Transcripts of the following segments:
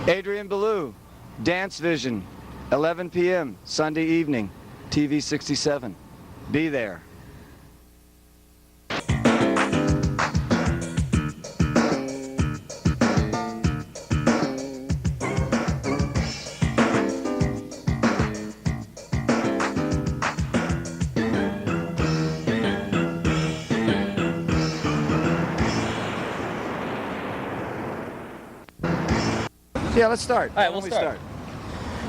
Adrian Belew, Dance Vision, 11 p.m. Sunday evening, TV 67. Be there. Yeah, let's start. All right, we'll start.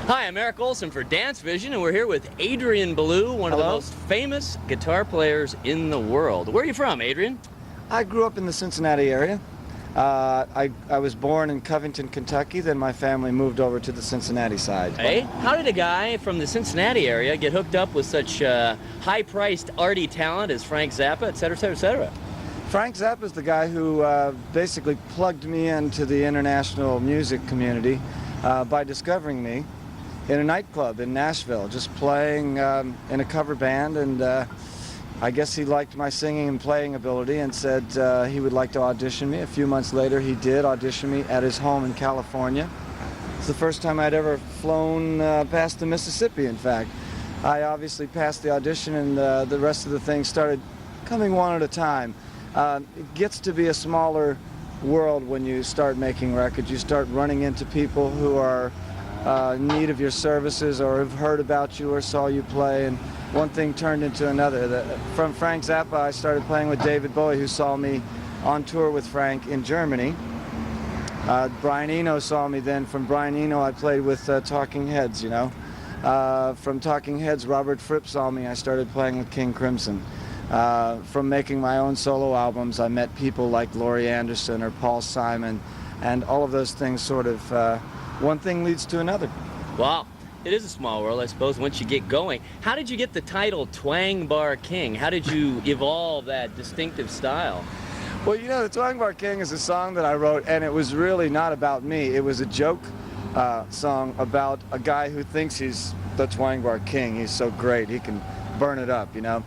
Hi, I'm Eric Olson for Dance Vision, and we're here with Adrian Belew, one of the most famous guitar players in the world. Where are you from, Adrian? I grew up in the Cincinnati area. I was born in Covington, Kentucky, then my family moved over to the Cincinnati side. Hey, how did a guy from the Cincinnati area get hooked up with such high-priced arty talent as Frank Zappa, et cetera, et cetera, et cetera? Frank Zappa is the guy who basically plugged me into the international music community by discovering me in a nightclub in Nashville, just playing in a cover band, and I guess he liked my singing and playing ability and said he would like to audition me. A few months later he did audition me at his home in California. It's the first time I'd ever flown past the Mississippi, in fact. I obviously passed the audition, and the rest of the things started coming one at a time. It gets to be a smaller world when you start making records. You start running into people who are in need of your services or have heard about you or saw you play, and one thing turned into another. From Frank Zappa, I started playing with David Bowie, who saw me on tour with Frank in Germany. Brian Eno saw me then. From Brian Eno, I played with Talking Heads, you know. From Talking Heads, Robert Fripp saw me. I started playing with King Crimson. From making my own solo albums, I met people like Laurie Anderson or Paul Simon, and all of those things sort of, one thing leads to another. Wow, it is a small world, I suppose, once you get going. How did you get the title Twang Bar King? How did you evolve that distinctive style? Well, you know, the Twang Bar King is a song that I wrote, and it was really not about me. It was a joke song about a guy who thinks he's the Twang Bar King. He's so great, he can burn it up, you know.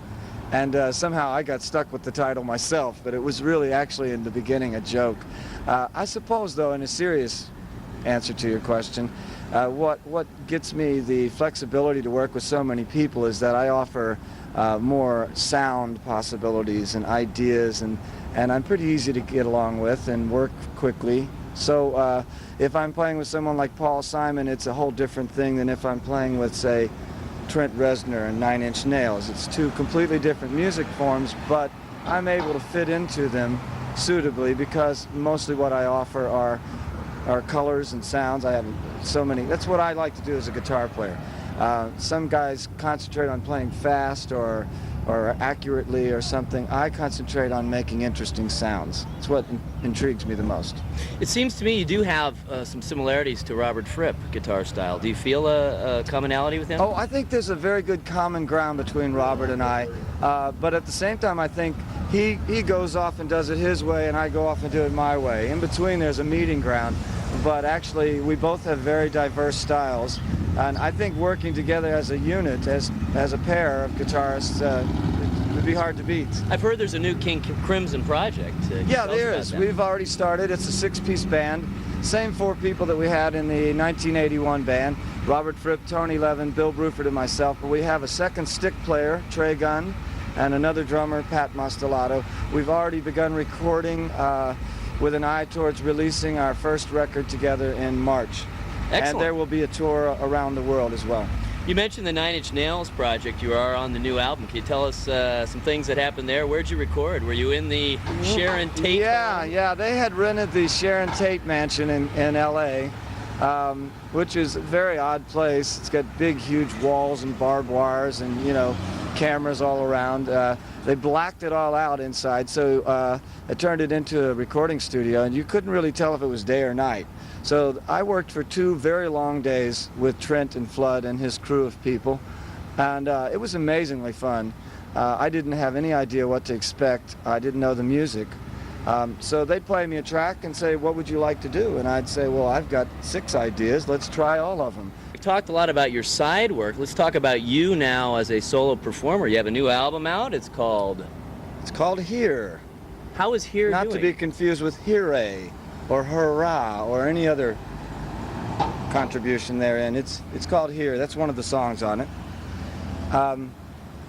And somehow I got stuck with the title myself, but it was really actually in the beginning a joke. I suppose, though, in a serious answer to your question, what gets me the flexibility to work with so many people is that I offer more sound possibilities and ideas, and I'm pretty easy to get along with and work quickly. So if I'm playing with someone like Paul Simon, it's a whole different thing than if I'm playing with, say, Trent Reznor and Nine Inch Nails. It's two completely different music forms, but I'm able to fit into them suitably because mostly what I offer are colors and sounds. I have so many. That's what I like to do as a guitar player. Some guys concentrate on playing fast or accurately or something. I concentrate on making interesting sounds. It's what intrigues me the most. It seems to me you do have some similarities to Robert Fripp guitar style. Do you feel a commonality with him? Oh, I think there's a very good common ground between Robert and I, but at the same time I think he goes off and does it his way and I go off and do it my way. In between there's a meeting ground, but actually we both have very diverse styles. And I think working together as a unit, as a pair of guitarists, would be hard to beat. I've heard there's a new King Crimson project. Yeah, there is. We've already started. It's a 6-piece band. Same 4 people that we had in the 1981 band. Robert Fripp, Tony Levin, Bill Bruford, and myself. But we have a second stick player, Trey Gunn, and another drummer, Pat Mostolato. We've already begun recording with an eye towards releasing our first record together in March. Excellent. And there will be a tour around the world as well. You mentioned the Nine Inch Nails project. You are on the new album. Can you tell us some things that happened there? Where'd you record? Were you in the Sharon Tate? Yeah. They had rented the Sharon Tate mansion in L.A., which is a very odd place. It's got big, huge walls and barbed wires and, you know, cameras all around. They blacked it all out inside, so it turned it into a recording studio, and you couldn't really tell if it was day or night. So I worked for 2 very long days with Trent and Flood and his crew of people, and it was amazingly fun. I didn't have any idea what to expect. I didn't know the music. So they'd play me a track and say, what would you like to do? And I'd say, well, I've got 6 ideas. Let's try all of them. We've talked a lot about your side work. Let's talk about you now as a solo performer. You have a new album out. It's called Here. How is Here Not doing? to be confused with Here or Hurrah or any other contribution therein. It's called Here. That's one of the songs on it.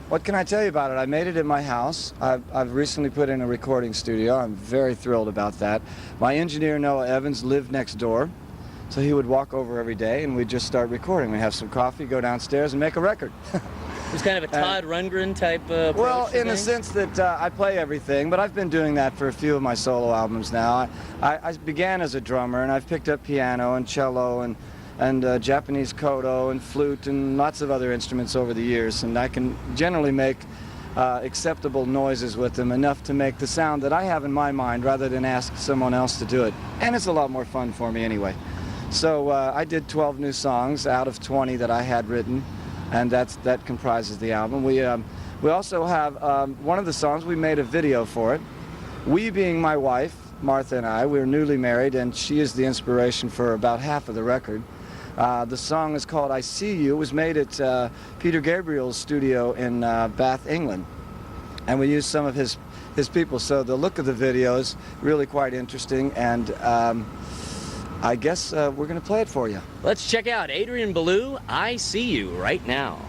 What can I tell you about it? I made it in my house. I've recently put in a recording studio. I'm very thrilled about that. My engineer, Noah Evans, lived next door, so he would walk over every day and we'd just start recording. We'd have some coffee, go downstairs and make a record. It was kind of a Todd Rundgren type approach. Well, in a sense that I play everything, but I've been doing that for a few of my solo albums now. I began as a drummer, and I've picked up piano and cello and Japanese koto and flute and lots of other instruments over the years, and I can generally make acceptable noises with them, enough to make the sound that I have in my mind rather than ask someone else to do it. And it's a lot more fun for me anyway. So I did 12 new songs out of 20 that I had written, and that comprises the album. We also have one of the songs, we made a video for it. We being my wife, Martha, and I, we're newly married, and she is the inspiration for about half of the record. The song is called I See You. It was made at Peter Gabriel's studio in Bath, England, and we used some of his people, so the look of the video is really quite interesting, and I guess we're going to play it for you. Let's check out Adrian Belew, I See You, right now.